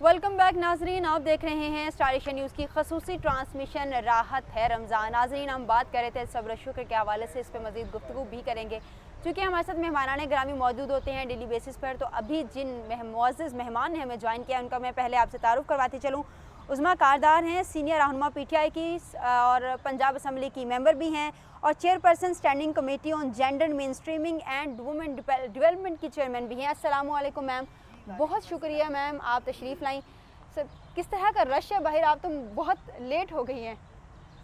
Welcome back नाजरीन, आप देख रहे हैं स्टार एशिया न्यूज़ की खसूसी ट्रांसमिशन। राहत है रमज़ान। नाजरीन, हम बात कर रहे थे सब्र शुक्र के हवाले से, इस पर मज़ीद गुफ्तगू भी करेंगे क्योंकि हमारे साथ मेहमानाने ग्रामी मौजूद होते हैं डेली बेसिस पर। तो अभी जिन मुअज़्ज़ज़ मेहमान ने हमें ज्वाइन किया उनका मैं पहले आपसे तारुफ़ करवाती चलूँ। उज़मा कारदार हैं, सीनियर रहनुमा PTI की और पंजाब असम्बली की मेंबर भी हैं और chairperson standing committee on gender main streaming and women development की चेयरमैन भी हैं। अस्सलाम वालेकुम मैम, बहुत शुक्रिया मैम आप तशरीफ़ लाई। सर, किस तरह का रश है बाहर? आप तो बहुत लेट हो गई हैं।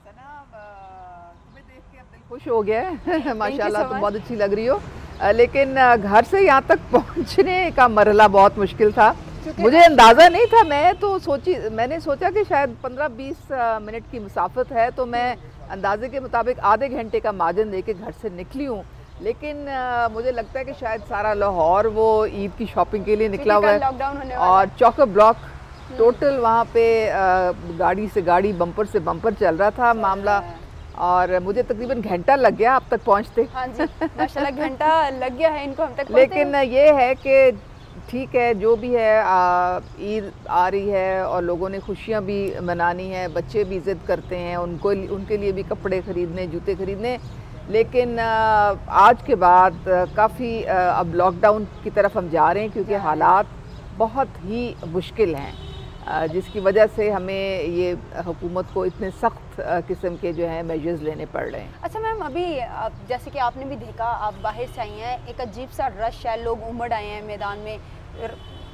तुम्हें देख के अब दिल खुश हो गया है माशाल्लाह, तुम बहुत अच्छी लग रही हो। लेकिन घर से यहाँ तक पहुँचने का मरहला बहुत मुश्किल था। मुझे अंदाज़ा नहीं था। मैंने सोचा कि शायद 15-20 मिनट की मुसाफत है, तो मैं अंदाजे के मुताबिक आधे घंटे का मार्जिन लेके घर से निकली हूँ। लेकिन मुझे लगता है कि शायद सारा लाहौर वो ईद की शॉपिंग के लिए निकला हुआ है और चौक ब्लॉक टोटल वहाँ पे गाड़ी से गाड़ी, बम्पर से बम्पर चल रहा था मामला। और मुझे तकरीबन घंटा लग गया अब तक पहुँचते। हाँ जी, माशाल्लाह घंटा लग गया है इनको हम तक। लेकिन ये है कि ठीक है, जो भी है ईद आ रही है और लोगों ने खुशियाँ भी मनानी है, बच्चे भी ज़िद करते हैं, उनके लिए भी कपड़े ख़रीदने, जूते ख़रीदने। लेकिन आज के बाद काफ़ी अब लॉकडाउन की तरफ हम जा रहे हैं क्योंकि हालात बहुत ही मुश्किल हैं, जिसकी वजह से हमें ये हुकूमत को इतने सख्त किस्म के जो है मेजर्स लेने पड़ रहे हैं। अच्छा मैम, अभी जैसे कि आपने भी देखा, आप बाहर से आई हैं, एक अजीब सा रश है, लोग उमड़ आए हैं मैदान में।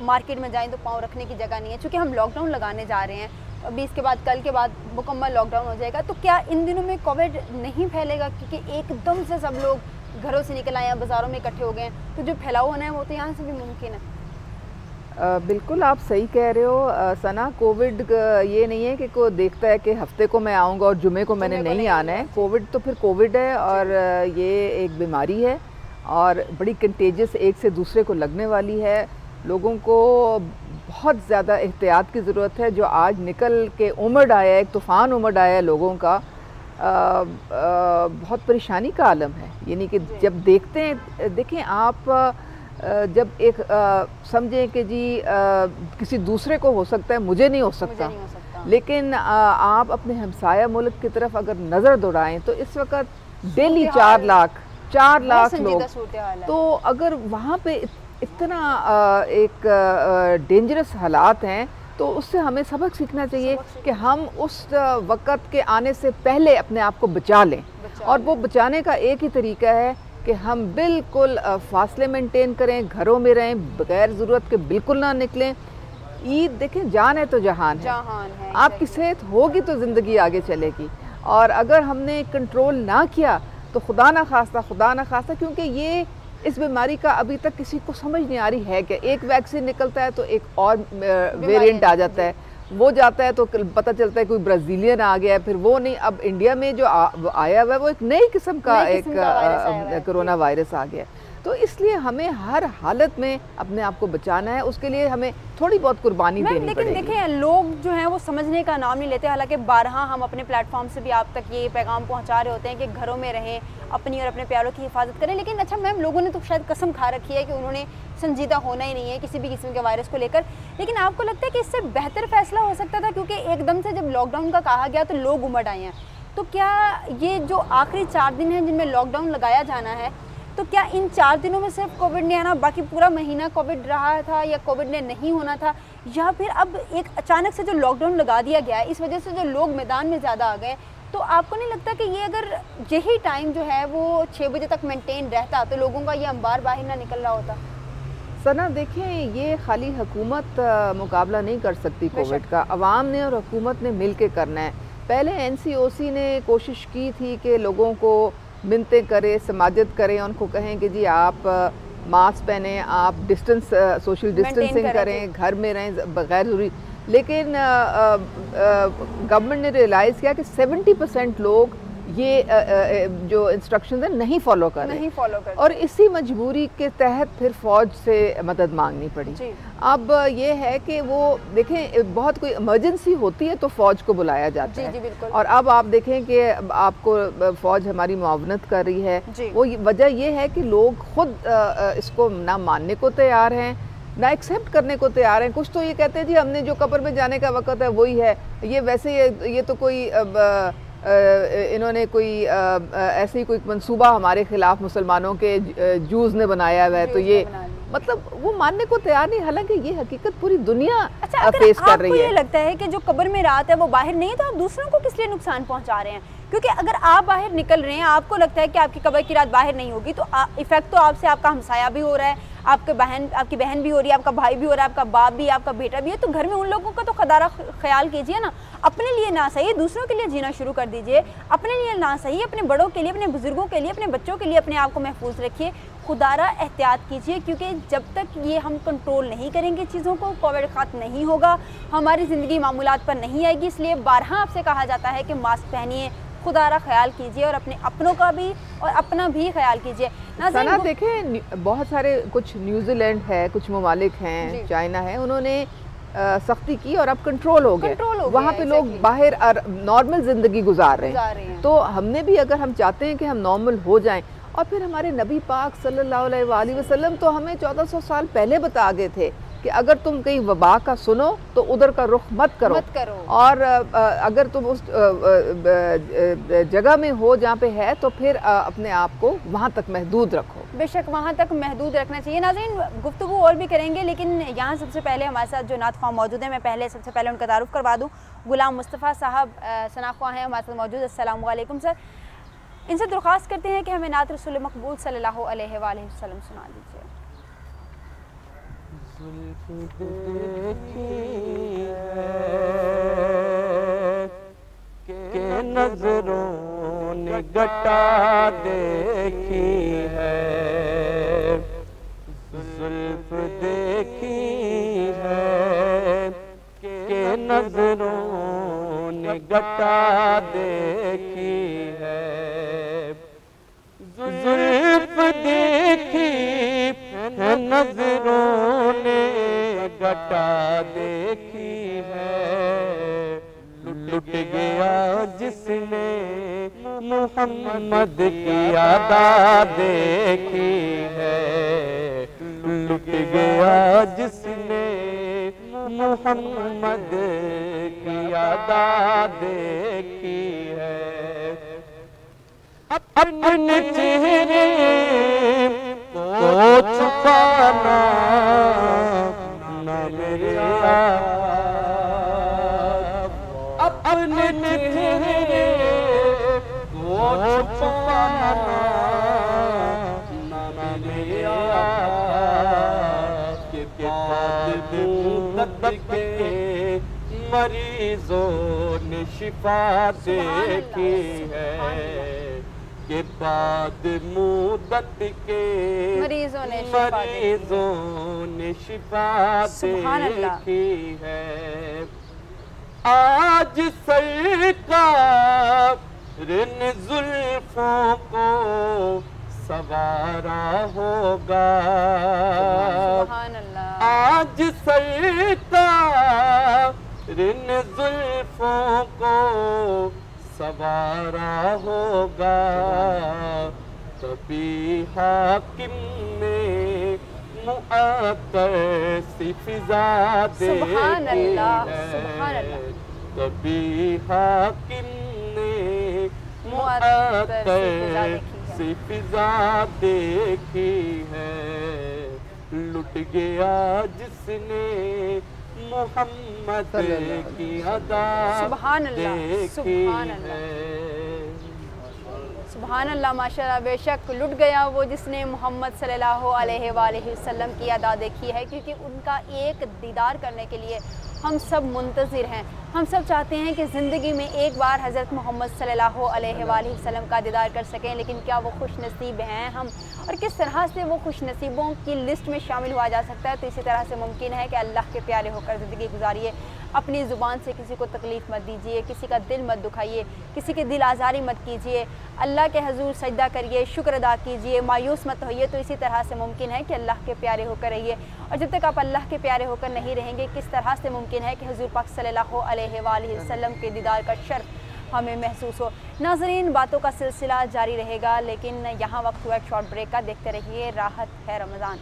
मार्केट में जाएं तो पाँव रखने की जगह नहीं है क्योंकि हम लॉकडाउन लगाने जा रहे हैं। अभी इसके बाद कल के बाद मुकम्मल लॉकडाउन हो जाएगा। तो क्या इन दिनों में कोविड नहीं फैलेगा? क्योंकि एकदम से सब लोग घरों से निकल आए हैं, बाज़ारों में इकट्ठे हो गए हैं, तो जो फैलाव होना है वो तो यहाँ से भी मुमकिन है। बिल्कुल आप सही कह रहे हो सना। कोविड ये नहीं है कि कोई देखता है कि हफ्ते को मैं आऊँगा और जुमे को मैंने नहीं आना है। कोविड तो फिर कोविड है और ये एक बीमारी है और बड़ी कंटेजियस, एक से दूसरे को लगने वाली है। लोगों को बहुत ज़्यादा एहतियात की ज़रूरत है। जो आज निकल के उमड़ आया, एक तूफ़ान उमड़ आया है लोगों का, बहुत परेशानी का आलम है। यानी कि जब देखते हैं, देखें आप, जब एक समझें कि जी किसी दूसरे को हो सकता है, मुझे नहीं हो सकता, लेकिन आप अपने हमसाया मुल्क की तरफ अगर नज़र दौड़ाएं तो इस वक्त डेली 4 लाख लोग, तो अगर वहाँ पे इतना एक डेंजरस हालात हैं तो उससे हमें सबक सीखना चाहिए कि हम उस वक़्त के आने से पहले अपने आप को बचा लें। और वो बचाने का एक ही तरीका है कि हम बिल्कुल फासले मेंटेन करें, घरों में रहें, बगैर ज़रूरत के बिल्कुल ना निकलें। ईद देखें, जान है तो जहान है। आपकी सेहत होगी तो ज़िंदगी आगे चलेगी। और अगर हमने कंट्रोल ना किया तो खुदा ना खास्ता, क्योंकि ये इस बीमारी का अभी तक किसी को समझ नहीं आ रही है कि एक वैक्सीन निकलता है तो एक और वेरिएंट आ जाता है, वो जाता है तो पता चलता है कोई ब्राज़ीलियन आ गया है, फिर वो नहीं, अब इंडिया में जो आया हुआ है वो एक नई किस्म का एक कोरोना वायरस आ गया। तो इसलिए हमें हर हालत में अपने आप को बचाना है, उसके लिए हमें थोड़ी बहुत कुर्बानी देनी पड़ेगी। लेकिन देखें, लोग जो हैं वो समझने का नाम नहीं लेते। हालांकि बारहा हम अपने प्लेटफॉर्म से भी आप तक ये पैगाम पहुंचा रहे होते हैं कि घरों में रहें, अपनी और अपने प्यारों की हिफाजत करें। लेकिन अच्छा मैम, लोगों ने तो शायद कसम खा रखी है कि उन्होंने संजीदा होना ही नहीं है किसी भी किस्म के वायरस को लेकर। लेकिन आपको लगता है कि इससे बेहतर फैसला हो सकता था? क्योंकि एकदम से जब लॉकडाउन का कहा गया तो लोग उमड़ आए हैं। तो क्या ये जो आखिरी 4 दिन हैं जिनमें लॉकडाउन लगाया जाना है, तो क्या इन 4 दिनों में सिर्फ कोविड ने आना, बाकी पूरा महीना कोविड रहा था, या कोविड ने नहीं होना था, या फिर अब एक अचानक से जो लॉकडाउन लगा दिया गया है इस वजह से जो लोग मैदान में ज़्यादा आ गए? तो आपको नहीं लगता कि ये अगर यही टाइम जो है वो 6 बजे तक मेंटेन रहता तो लोगों का ये अंबार बाहर ना निकल रहा होता? सना देखें, ये खाली हुकूमत मुकाबला नहीं कर सकती कोविड का, अवाम ने और हुकूमत ने मिल के करना है। पहले NCOC ने कोशिश की थी कि लोगों को मिन्नतें करें, समाजत करें, उनको कहें कि जी आप मास्क पहने, आप सोशल डिस्टेंसिंग करें, घर में रहें बगैर ज़रूरी। लेकिन गवर्नमेंट ने रियलाइज़ किया कि 70% लोग ये जो इंस्ट्रक्शंस हैं नहीं फॉलो कर रहे, और इसी मजबूरी के तहत फिर फ़ौज से मदद मांगनी पड़ी। अब ये है कि वो देखें, बहुत कोई इमरजेंसी होती है तो फ़ौज को बुलाया जाता है, और अब आप देखें कि आपको फ़ौज हमारी मुआवनत कर रही है। वो वजह ये है कि लोग खुद इसको ना मानने को तैयार हैं, ना एक्सेप्ट करने को तैयार हैं। कुछ तो ये कहते हैं जी हमने जो कब्र में जाने का वक़्त है वही है, ये वैसे ये तो कोई इन्होंने कोई ऐसे ही कोई मंसूबा हमारे ख़िलाफ़ मुसलमानों के जूज़ ने बनाया हुआ है, तो ये मतलब वो मानने को तैयार नहीं, हालांकि ये हकीकत पूरी दुनिया फेस कर रही है। ये लगता है कि जो कब्र में रात है वो बाहर नहीं है, तो आप दूसरों को किस लिए नुकसान पहुंचा रहे हैं? क्योंकि अगर आप बाहर निकल रहे हैं, आपको लगता है कि आपकी कब्र की रात बाहर नहीं होगी, तो इफेक्ट तो आपसे आपका हमसाया भी हो रहा है, आपकी बहन भी हो रही है, आपका भाई भी हो रहा है, आपका बाप भी, आपका बेटा भी है, तो घर में उन लोगों का तो खदारा ख्याल कीजिए ना। अपने लिए ना सही दूसरों के लिए जीना शुरू कर दीजिए, अपने लिए ना सही अपने बड़ों के लिए, अपने बुजुर्गों के लिए, अपने बच्चों के लिए अपने आप को महफूज रखिए, खुदारा एहतियात कीजिए, क्योंकि जब तक ये हम कंट्रोल नहीं करेंगे चीज़ों को, कोविड ख़त्म नहीं होगा, हमारी ज़िंदगी मामूलात पर नहीं आएगी। इसलिए बारहा आपसे कहा जाता है कि मास्क पहनिए, खुदारा ख्याल कीजिए और अपने अपनों का भी और अपना भी ख्याल कीजिए। सना देखें, बहुत सारे कुछ न्यूजीलैंड है, कुछ ममालिक हैं, चाइना है, उन्होंने सख्ती की और अब कंट्रोल हो गए, वहाँ पे लोग बाहर नॉर्मल ज़िंदगी गुजार रहे हैं। तो हमने भी, अगर हम चाहते हैं कि हम नॉर्मल हो जाएं, और फिर हमारे नबी पाक सल्लल्लाहु अलैहि वसल्लम तो हमें 1400 साल पहले बता गए थे कि अगर तुम कहीं वबा का सुनो तो उधर का रुख मत करो। और अगर तुम उस जगह में हो जहाँ पे है तो फिर अपने आप को वहाँ तक महदूद रखो। बेशक वहाँ तक महदूद रखना चाहिए। नाज़रीन, गुफ्तगू और भी करेंगे, लेकिन यहाँ सबसे पहले हमारे साथ जो नात ख्वाह मौजूद हैं, मैं पहले सबसे पहले उनका तारुफ करवा दूँ। गुलाम मुस्तफ़ा साहब सना ख्वाह हैं हमारे साथ मौजूद। अस्सलाम वालेकुम सर। इनसे दरख्वास्त करते हैं कि हमें नात रसूल मकबूल सल्लल्लाहु अलैहि वसल्लम सुना दीजिए। के नजरों ने गटा देखी है, जुल्फ देखी है, के नजरों ने गटा देखी है, जुल्फ देखी है, नजरों ने गटा देखी है, लुट गया जिसने मोहम्मद की अदा देखी है, लुट गया जिसने मोहम्मद की अदा देखी है, अपने चेहरे को छुपाना ना मेरे अपने चेहरे को छुपाना ना मेरे के बाद मुद्दत के मरीजों ने शिफा देखी है, के बाद मुद्दत के मरीजों ने शिफा देखी है। आज सरकार ने जुल्फों को सवारा होगा, आज सरकार ने जुल्फों को सवारा होगा, तभी हाकिम ने मुअत्तर सी फिजा देखी है, तभी हाकिम ने मुअत्तर सी फिजा देखी है, लुट गया जिसने मोहम्मद की अदा देखी है। सुभान अल्लाह, माशाअल्लाह। बेशक लुट गया वो जिसने मोहम्मद सल्लल्लाहु अलैहि वसल्लम की अदा देखी है, क्योंकि उनका एक दीदार करने के लिए हम सब मुंतज़िर हैं। हम सब चाहते हैं कि ज़िंदगी में एक बार हज़रत मोहम्मद सल्लल्लाहु अलैहि वसल्लम का दीदार कर सकें, लेकिन क्या वो खुश नसीब हैं हम, और किस तरह से वो खुश नसीबों की लिस्ट में शामिल हुआ जा सकता है? तो इसी तरह से मुमकिन है कि अल्लाह के प्यारे होकर ज़िंदगी गुजारिए, अपनी ज़ुबान से किसी को तकलीफ़ मत दीजिए, किसी का दिल मत दुखाइए, किसी की दिल आज़ारी मत कीजिए, अल्लाह के हजूर सजदा करिए, शुक्र अदा कीजिए, मायूस मत होइए। तो इसी तरह से मुमकिन है कि अल्लाह के प्यारे होकर रहिए, और जब तक आप अल्लाह के प्यारे होकर नहीं रहेंगे, किस तरह से मुमकिन है कि हजूर पाक सल्लल्लाहु अलैहि वसल्लम के दीदार का शर्फ हमें महसूस हो। नाज़रीन, बातों का सिलसिला जारी रहेगा, लेकिन यहाँ वक्त हुआ एक शॉर्ट ब्रेक का। देखते रहिए राहत है रमज़ान।